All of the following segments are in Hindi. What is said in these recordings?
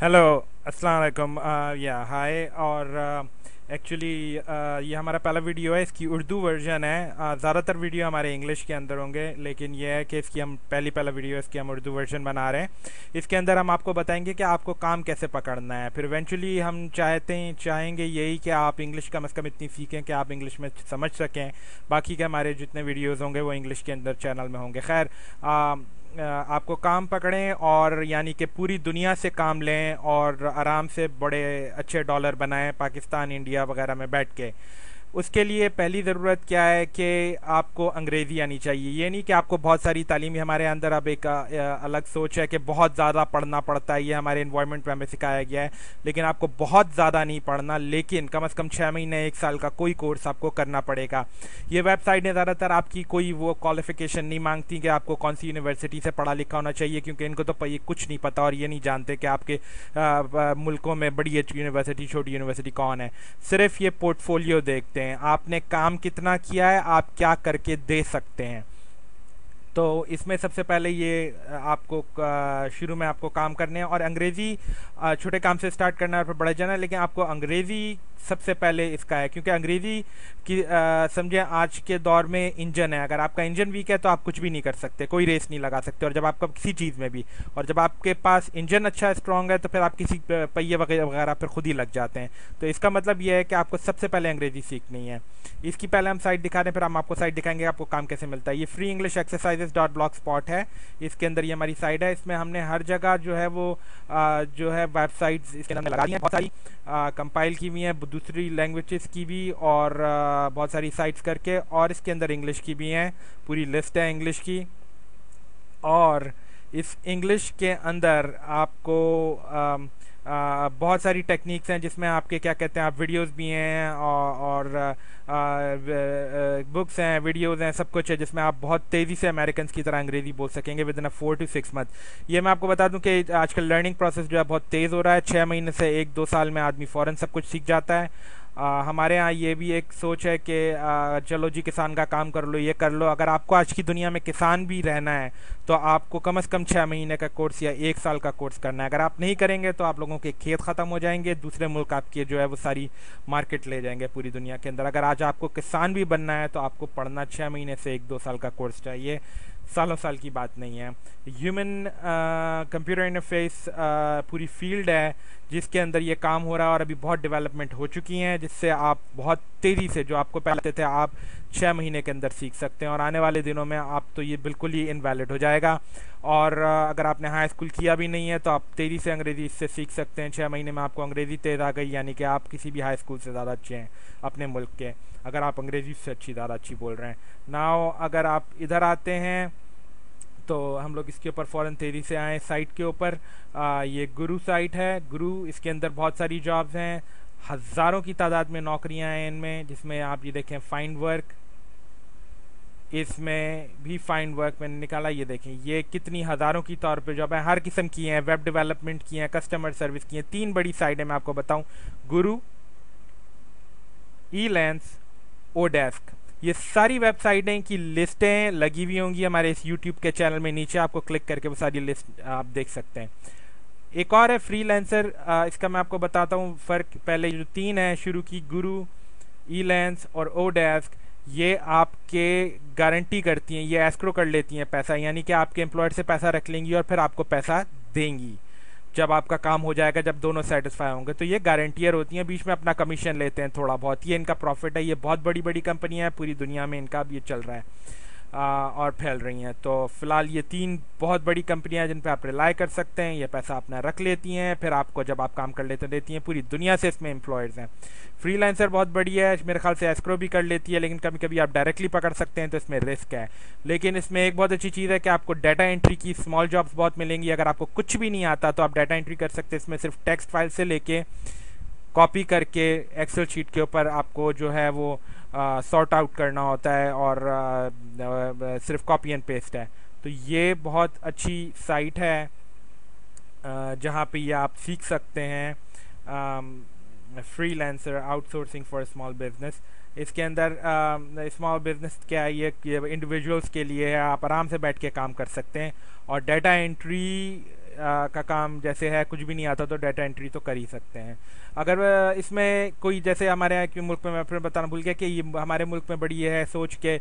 हेलो, अस्सलाम वालेकुम। या हाय। और एक्चुअली ये हमारा पहला वीडियो है, इसकी उर्दू वर्जन है। ज़्यादातर वीडियो हमारे इंग्लिश के अंदर होंगे, लेकिन ये है कि इसकी हम पहला वीडियो है, इसकी हम उर्दू वर्जन बना रहे हैं। इसके अंदर हम आपको बताएंगे कि आपको काम कैसे पकड़ना है। फिर इवेंचुअली हम चाहेंगे यही कि आप इंग्लिश कम से कम इतनी सीखें कि आप इंग्लिश में समझ सकें। बाकी के हमारे जितने वीडियोज़ होंगे वो इंग्लिश के अंदर चैनल में होंगे। खैर, आपको काम पकड़ें और यानी कि पूरी दुनिया से काम लें और आराम से बड़े अच्छे डॉलर बनाएं पाकिस्तान, इंडिया वगैरह में बैठ के। उसके लिए पहली ज़रूरत क्या है कि आपको अंग्रेज़ी आनी चाहिए। ये नहीं कि आपको बहुत सारी तालीम, हमारे अंदर अब एक अलग सोच है कि बहुत ज़्यादा पढ़ना पड़ता है, ये हमारे इन्वायरमेंट में हमें सिखाया गया है। लेकिन आपको बहुत ज़्यादा नहीं पढ़ना, लेकिन कम से कम 6 महीने 1 साल का कोई कोर्स आपको करना पड़ेगा। ये वेबसाइटें ज़्यादातर आपकी कोई वो क्वालिफ़िकेशन नहीं मांगती कि आपको कौन सी यूनिवर्सिटी से पढ़ा लिखा होना चाहिए, क्योंकि इनको तो ये कुछ नहीं पता और ये नहीं जानते कि आपके मुल्कों में बड़ी अच्छी यूनिवर्सिटी, छोटी यूनिवर्सिटी कौन है। सिर्फ ये पोर्टफोलियो देखते हैं, आपने काम कितना किया है, आप क्या करके दे सकते हैं। तो इसमें सबसे पहले ये आपको शुरू में आपको काम करने हैं और अंग्रेज़ी छोटे काम से स्टार्ट करना है और फिर बढ़ा जाना है। लेकिन आपको अंग्रेज़ी सबसे पहले इसका है, क्योंकि अंग्रेज़ी की समझें आज के दौर में इंजन है। अगर आपका इंजन वीक है तो आप कुछ भी नहीं कर सकते, कोई रेस नहीं लगा सकते। और जब आपका किसी चीज़ में भी, और जब आपके पास इंजन अच्छा स्ट्रॉन्ग है तो फिर आप किसी पहिए वगैरह वगैरह पर खुद ही लग जाते हैं। तो इसका मतलब यह है कि आपको सबसे पहले अंग्रेज़ी सीखनी है। इसकी पहले हम साइट दिखा रहे हैं, फिर हम आपको साइट दिखाएंगे आपको काम कैसे मिलता है। ये free English exercises dot blog spot है, इसके अंदर ये हमारी साइट है। इसमें हमने हर जगह जो है वो जो है वेबसाइट्स इसके अंदर लगा दी हैं, बहुत सारी कंपाइल की हुई हैं दूसरी लैंग्वेजेस की भी, और बहुत सारी साइट्स करके, और इसके अंदर इंग्लिश की भी हैं, पूरी लिस्ट है इंग्लिश की। और इस इंग्लिश के अंदर आपको बहुत सारी टेक्निक्स हैं, जिसमें आपके क्या कहते हैं, आप वीडियोस भी हैं और बुक्स हैं, वीडियोस हैं, सब कुछ है, जिसमें आप बहुत तेज़ी से अमेरिकन की तरह अंग्रेज़ी बोल सकेंगे विद इन 4 to 6 मंथ। ये मैं आपको बता दूं कि आजकल लर्निंग प्रोसेस जो है बहुत तेज़ हो रहा है। 6 महीने से 1-2 साल में आदमी फ़ौरन सब कुछ सीख जाता है। हमारे यहाँ ये भी एक सोच है कि चलो जी किसान का काम कर लो, ये कर लो। अगर आपको आज की दुनिया में किसान भी रहना है तो आपको कम से कम 6 महीने का कोर्स या 1 साल का कोर्स करना है। अगर आप नहीं करेंगे तो आप लोगों के खेत ख़त्म हो जाएंगे, दूसरे मुल्क आपके जो है वो सारी मार्केट ले जाएंगे पूरी दुनिया के अंदर। अगर आज आपको किसान भी बनना है तो आपको पढ़ना 6 महीने से 1-2 साल का कोर्स चाहिए, सालों साल की बात नहीं है। ह्यूमन कंप्यूटर इंटरफेस पूरी फील्ड है जिसके अंदर ये काम हो रहा है, और अभी बहुत डेवलपमेंट हो चुकी हैं, जिससे आप बहुत तेज़ी से जो आपको पहले थे आप 6 महीने के अंदर सीख सकते हैं। और आने वाले दिनों में आप तो ये बिल्कुल ही इनवैलिड हो जाएगा। और अगर आपने हाई स्कूल किया भी नहीं है तो आप तेज़ी से अंग्रेज़ी इससे सीख सकते हैं। 6 महीने में आपको अंग्रेज़ी तेज़ आ गई, यानी कि आप किसी भी हाई स्कूल से ज़्यादा अच्छे हैं अपने मुल्क के, अगर आप अंग्रेज़ी से ज़्यादा अच्छी बोल रहे हैं। नाउ अगर आप इधर आते हैं तो हम लोग इसके ऊपर फ़ौरन तेज़ी से आए साइट के ऊपर। ये गुरु साइट है, गुरु, इसके अंदर बहुत सारी जॉब्स हैं, हज़ारों की तादाद में नौकरियां हैं इनमें, जिसमें आप ये देखें फाइंड वर्क, इसमें भी फाइंड वर्क मैंने निकाला। ये देखें ये कितनी हज़ारों की तौर पे जॉब है, हर किस्म की हैं, वेब डेवलपमेंट की हैं, कस्टमर सर्विस की हैं। 3 बड़ी साइट है, मैं आपको बताऊं, गुरु, ई-लेंस, ओडेस्क। ये सारी वेबसाइटें की लिस्टें लगी हुई होंगी हमारे इस यूट्यूब के चैनल में, नीचे आपको क्लिक करके वो सारी लिस्ट आप देख सकते हैं। एक और है फ्रीलांसर, इसका मैं आपको बताता हूँ फ़र्क। पहले जो 3 है शुरू की, गुरु, ई-लेंस और ओडेस्क, ये आपके गारंटी करती हैं, ये एस्क्रो कर लेती हैं पैसा, यानी कि आपके एम्प्लॉयर से पैसा रख लेंगी और फिर आपको पैसा देंगी जब आपका काम हो जाएगा, जब दोनों सेटिस्फाई होंगे। तो ये गारंटियर होती हैं, बीच में अपना कमीशन लेते हैं थोड़ा बहुत, ये इनका प्रॉफिट है। ये बहुत बड़ी बड़ी कंपनियां हैं, पूरी दुनिया में इनका भी ये चल रहा है और फैल रही हैं। तो फ़िलहाल ये 3 बहुत बड़ी कंपनियां जिन पे आप रिलाई कर सकते हैं, ये पैसा अपना रख लेती हैं, फिर आपको जब आप काम कर लेते देती हैं। पूरी दुनिया से इसमें एम्प्लॉयज़ हैं। फ्रीलांसर बहुत बड़ी है, मेरे ख्याल से एस्क्रो भी कर लेती है, लेकिन कभी कभी आप डायरेक्टली पकड़ सकते हैं तो इसमें रिस्क है। लेकिन इसमें एक बहुत अच्छी चीज़ है कि आपको डाटा एंट्री की स्मॉल जॉब्स बहुत मिलेंगी। अगर आपको कुछ भी नहीं आता तो आप डाटा एंट्री कर सकते हैं। इसमें सिर्फ टेक्स्ट फाइल से लेके कॉपी करके एक्सेल शीट के ऊपर आपको जो है वो सॉर्ट आउट करना होता है, और सिर्फ कॉपी एंड पेस्ट है। तो ये बहुत अच्छी साइट है जहाँ पे ये आप सीख सकते हैं freelancer outsourcing for small business. इसके अंदर स्मॉल बिजनेस क्या है, ये इंडिविजुअल्स के लिए है, आप आराम से बैठ के काम कर सकते हैं। और डाटा एंट्री का काम जैसे है, कुछ भी नहीं आता तो डाटा एंट्री तो कर ही सकते हैं। अगर इसमें कोई जैसे हमारे यहाँ के मुल्क में, मैं फिर बताना भूल गया कि ये हमारे मुल्क में बड़ी ये है सोच के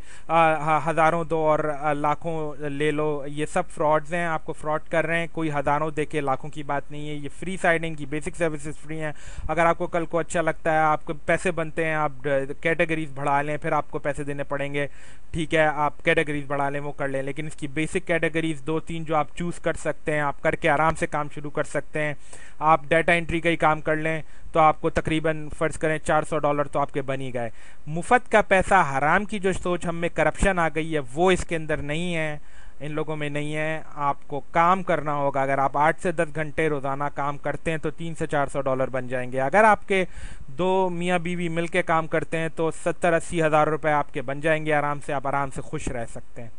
हज़ारों दो और लाखों ले लो, ये सब फ्रॉड्स हैं, आपको फ्रॉड कर रहे हैं। कोई हज़ारों दे के लाखों की बात नहीं है, ये फ्री साइड इनकी बेसिक सर्विसेज फ्री हैं। अगर आपको कल को अच्छा लगता है, आपको पैसे बनते हैं, आप कैटेगरीज बढ़ा लें, फिर आपको पैसे देने पड़ेंगे, ठीक है, आप कैटेगरीज बढ़ा लें वो कर लें, लेकिन इसकी बेसिक कैटेगरीज 2-3 जो आप चूज़ कर सकते हैं, आप करके आराम से काम शुरू कर सकते हैं। आप डाटा एंट्री का ही काम कर लें तो आपको तकरीबन फ़र्ज़ करें $400 तो आपके बन ही गए। मुफ्त का पैसा हराम की जो सोच हम में करप्शन आ गई है वो इसके अंदर नहीं है, इन लोगों में नहीं है। आपको काम करना होगा। अगर आप 8 से 10 घंटे रोज़ाना काम करते हैं तो $300 से $400 बन जाएंगे। अगर आपके दो मियाँ बीवी मिल के काम करते हैं तो 70-80 हज़ार रुपये आपके बन जाएंगे आराम से, आप आराम से खुश रह सकते हैं।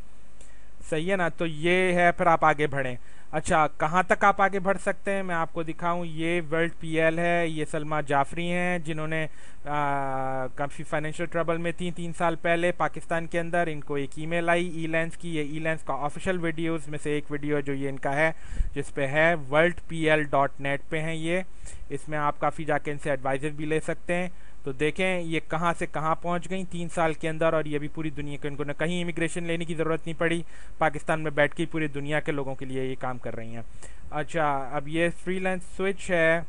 सही है ना? तो ये है, फिर आप आगे बढ़ें। अच्छा, कहाँ तक आप आगे बढ़ सकते हैं मैं आपको दिखाऊं। ये वर्ल्ड पीएल है, ये सलमा जाफरी हैं जिन्होंने काफ़ी फाइनेंशियल ट्रबल में थी 3 साल पहले पाकिस्तान के अंदर। इनको एक ईमेल आई ईलेंस की, ये ईलेंस का ऑफिशियल वीडियोस में से एक वीडियो जो ये इनका है जिस पे है worldpl.net पे हैं ये। इसमें आप काफ़ी जाके इनसे एडवाइजर भी ले सकते हैं। तो देखें ये कहाँ से कहाँ पहुँच गई 3 साल के अंदर, और ये भी पूरी दुनिया के, इनको न कहीं इमिग्रेशन लेने की ज़रूरत नहीं पड़ी, पाकिस्तान में बैठ के पूरी दुनिया के लोगों के लिए ये काम कर रही हैं। अच्छा, अब ये फ्रीलांस स्विच है,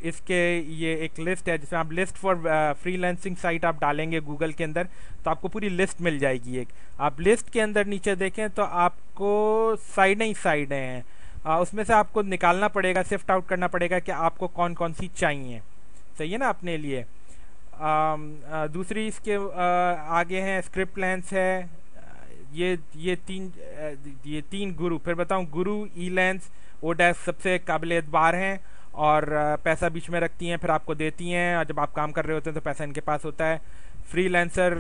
इसके ये एक लिस्ट है जिसमें आप लिस्ट फॉर फ्रीलांसिंग साइट आप डालेंगे गूगल के अंदर तो आपको पूरी लिस्ट मिल जाएगी एक। आप लिस्ट के अंदर नीचे देखें तो आपको साइडें ही साइडें हैं, उसमें से आपको निकालना पड़ेगा, शिफ्ट आउट करना पड़ेगा कि आपको कौन कौन सी चाहिए। सही है ना अपने लिए। दूसरी इसके आगे हैं स्क्रिप्ट लेंस है, ये तीन गुरु, फिर बताऊं, गुरु, ई लेंस, ओडेस्क सबसे काबिल एतबार हैं और पैसा बीच में रखती हैं, फिर आपको देती हैं, और जब आप काम कर रहे होते हैं तो पैसा इनके पास होता है। फ्रीलांसर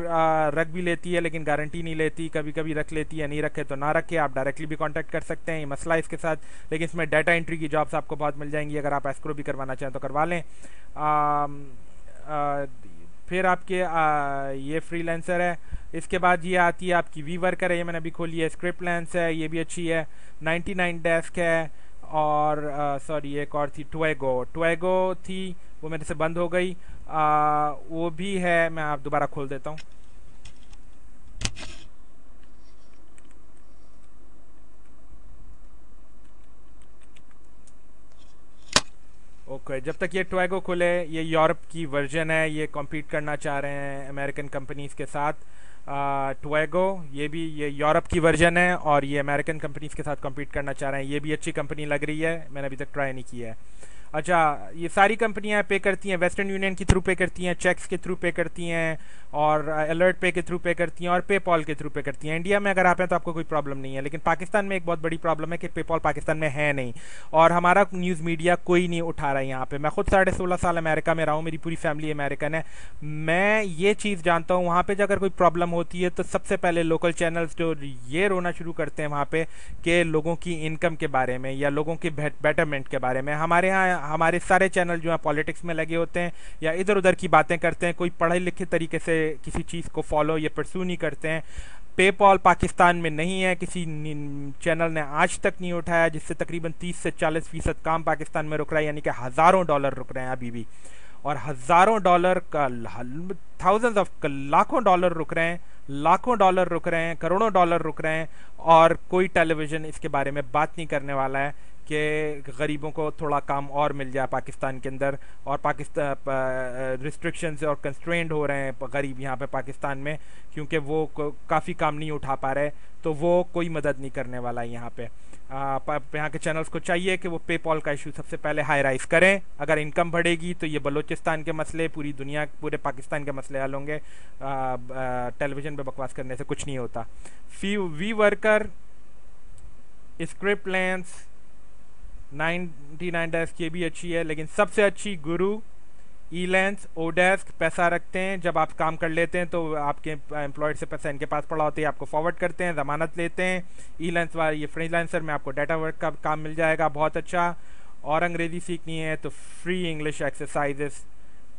रख भी लेती है लेकिन गारंटी नहीं लेती, कभी कभी रख लेती है, नहीं रखे तो ना रखे, आप डायरेक्टली भी कांटेक्ट कर सकते हैं, ये मसला है इसके साथ। लेकिन इसमें डाटा एंट्री की जॉब्स आपको बहुत मिल जाएंगी, अगर आप एस्क्रो भी करवाना चाहें तो करवा लें। फिर आपके ये फ्रीलांसर है। इसके बाद ये आती है आपकी वी वर्कर है, ये मैंने अभी खोली है। स्क्रिप्ट लेंस है, ये भी अच्छी है। 99 डेस्क है, और सॉरी एक और थी ट्वेगो थी, वो मेरे से बंद हो गई। वो भी है, मैं आप दोबारा खोल देता हूँ। ओके, जब तक ये ट्वेगो खुले, ये यूरोप की वर्जन है, ये कॉम्पीट करना चाह रहे हैं अमेरिकन कंपनीज के साथ। ट्वेगो ये यूरोप की वर्जन है और ये अमेरिकन कंपनीज के साथ कॉम्पीट करना चाह रहे हैं। ये भी अच्छी कंपनी लग रही है, मैंने अभी तक ट्राई नहीं किया है। अच्छा, ये सारी कंपनियां पे करती हैं, वेस्टर्न यूनियन के थ्रू पे करती हैं, चेक्स के थ्रू पे करती हैं, और अलर्ट पे के थ्रू पे करती हैं, और पेपॉल के थ्रू पे करती हैं। इंडिया में अगर आप हैं तो आपको कोई प्रॉब्लम नहीं है, लेकिन पाकिस्तान में एक बहुत बड़ी प्रॉब्लम है कि पेपॉल पाकिस्तान में है नहीं, और हमारा न्यूज़ मीडिया कोई नहीं उठा रहा है यहाँ पे। मैं खुद 16.5 साल अमेरिका में रहा हूँ, मेरी पूरी फैमिली अमेरिकन है, मैं ये चीज़ जानता हूँ वहाँ पर अगर कोई प्रॉब्लम होती है तो सबसे पहले लोकल चैनल्स जो ये रोना शुरू करते हैं वहाँ पर कि लोगों की इनकम के बारे में या लोगों के बेटरमेंट के बारे में। हमारे यहाँ हमारे सारे चैनल जो है पॉलिटिक्स में लगे होते हैं या इधर उधर की बातें करते हैं, कोई पढ़े लिखे तरीके से किसी चीज़ को फॉलो या परसू नहीं करते हैं। पेपॉल पाकिस्तान में नहीं है, किसी चैनल ने आज तक नहीं उठाया, जिससे तकरीबन 30 से 40% काम पाकिस्तान में रुक रहा है, यानी कि हज़ारों डॉलर रुक रहे हैं अभी भी, और हज़ारों डॉलर का थाउजेंड्स ऑफ लाखों डॉलर रुक रहे हैं, लाखों डॉलर रुक रहे हैं, करोड़ों डॉलर रुक रहे हैं, और कोई टेलीविज़न इसके बारे में बात नहीं करने वाला है कि गरीबों को थोड़ा काम और मिल जाए पाकिस्तान के अंदर। और पाकिस्तान रिस्ट्रिक्शंस और कंस्ट्रेंड हो रहे हैं गरीब यहाँ पे पाकिस्तान में, क्योंकि वो काफ़ी काम नहीं उठा पा रहे, तो वो कोई मदद नहीं करने वाला है यहाँ पे। यहाँ के चैनल्स को चाहिए कि वो पेपॉल का इशू सबसे पहले हाई राइज करें। अगर इनकम बढ़ेगी तो ये बलूचिस्तान के मसले, पूरी दुनिया, पूरे पाकिस्तान के मसले हल होंगे। टेलीविज़न पे बकवास करने से कुछ नहीं होता। We worker, script lens, 99 desk ये भी अच्छी है, लेकिन सबसे अच्छी गुरु, ई लेंस, ओडेस्क। पैसा रखते हैं, जब आप काम कर लेते हैं तो आपके एम्प्लॉयड से पैसा इनके पास पड़ा होता है, आपको फॉरवर्ड करते हैं, ज़मानत लेते हैं। ई लेंस वाले, ये फ्रीलांसर में आपको डाटा वर्क का काम मिल जाएगा, बहुत अच्छा। और अंग्रेज़ी सीखनी है तो फ्री इंग्लिश एक्सरसाइजेस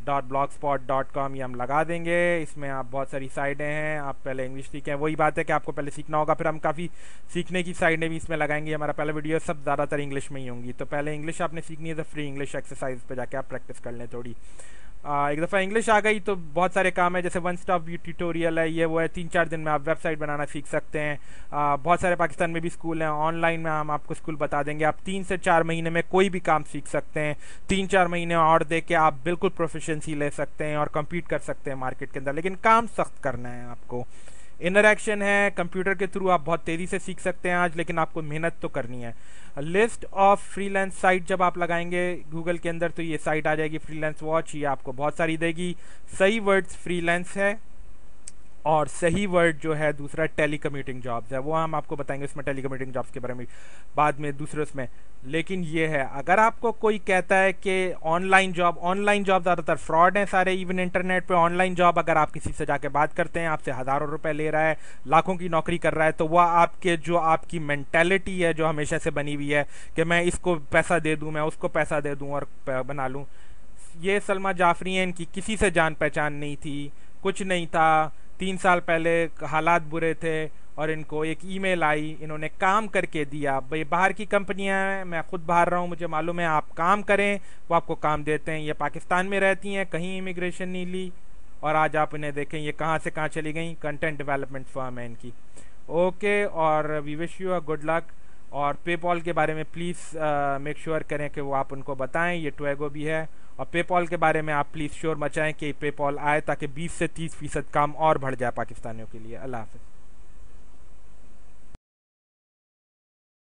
.blogspot.com ये हम लगा देंगे। इसमें आप बहुत सारी साइटें हैं, आप पहले इंग्लिश सीखें। वही बात है कि आपको पहले सीखना होगा, फिर हम काफ़ी सीखने की साइटें भी इसमें लगाएंगे। हमारा पहला वीडियो सब ज़्यादातर इंग्लिश में ही होंगी, तो पहले इंग्लिश आपने सीखनी है तो फ्री इंग्लिश एक्सरसाइज पे जाके आप प्रैक्टिस कर लें थोड़ी। एक दफ़ा इंग्लिश आ गई तो बहुत सारे काम है, जैसे वन स्टॉप व्यू ट्यूटोरियल है, ये वो है, 3-4 दिन में आप वेबसाइट बनाना सीख सकते हैं। बहुत सारे पाकिस्तान में भी स्कूल हैं, ऑनलाइन में हम आपको स्कूल बता देंगे। आप 3 से 4 महीने में कोई भी काम सीख सकते हैं। 3-4 महीने और दे के आप बिल्कुल प्रोफिशिएंसी ले सकते हैं और कम्पीट कर सकते हैं मार्केट के अंदर, लेकिन काम सख्त करना है आपको। इंटरेक्शन है, कंप्यूटर के थ्रू आप बहुत तेज़ी से सीख सकते हैं आज, लेकिन आपको मेहनत तो करनी है। लिस्ट ऑफ फ्रीलांस साइट जब आप लगाएंगे गूगल के अंदर तो ये साइट आ जाएगी फ्रीलांस वॉच, ये आपको बहुत सारी देगी। सही वर्ड्स फ्रीलांस है और सही वर्ड जो है दूसरा टेलीकम्यूटिंग जॉब्स है, वो हम आपको बताएंगे उसमें टेलीकम्यूटिंग जॉब्स के बारे में बाद में दूसरे उसमें। लेकिन ये है, अगर आपको कोई कहता है कि ऑनलाइन जॉब ज़्यादातर फ्रॉड हैं सारे, इवन इंटरनेट पे ऑनलाइन जॉब अगर आप किसी से जाके बात करते हैं, आपसे हज़ारों रुपए ले रहा है, लाखों की नौकरी कर रहा है, तो वह आपके जो आपकी मेंटेलिटी है जो हमेशा से बनी हुई है कि मैं इसको पैसा दे दूँ, मैं उसको पैसा दे दूँ और बना लूँ। ये सलमा जाफरी हैं, इनकी किसी से जान पहचान नहीं थी, कुछ नहीं था। 3 साल पहले हालात बुरे थे और इनको एक ईमेल आई, इन्होंने काम करके दिया। भाई बाहर की कंपनियां हैं, मैं खुद बाहर रहा हूँ, मुझे मालूम है, आप काम करें वो आपको काम देते हैं। ये पाकिस्तान में रहती हैं, कहीं इमिग्रेशन नहीं ली, और आज आप इन्हें देखें ये कहाँ से कहाँ चली गई। कंटेंट डेवलपमेंट फर्म है इनकी। ओके, और we wish you a good luck. और पेपॉल के बारे में प्लीज़ मेक श्योर करें कि वो आप उनको बताएं, ये ट्वेगो भी है। और पेपॉल के बारे में आप प्लीज़ श्योर मचाएं कि पेपॉल आए, ताकि 20 से 30% काम और बढ़ जाए पाकिस्तानियों के लिए। अल्लाह हाफ़िज़।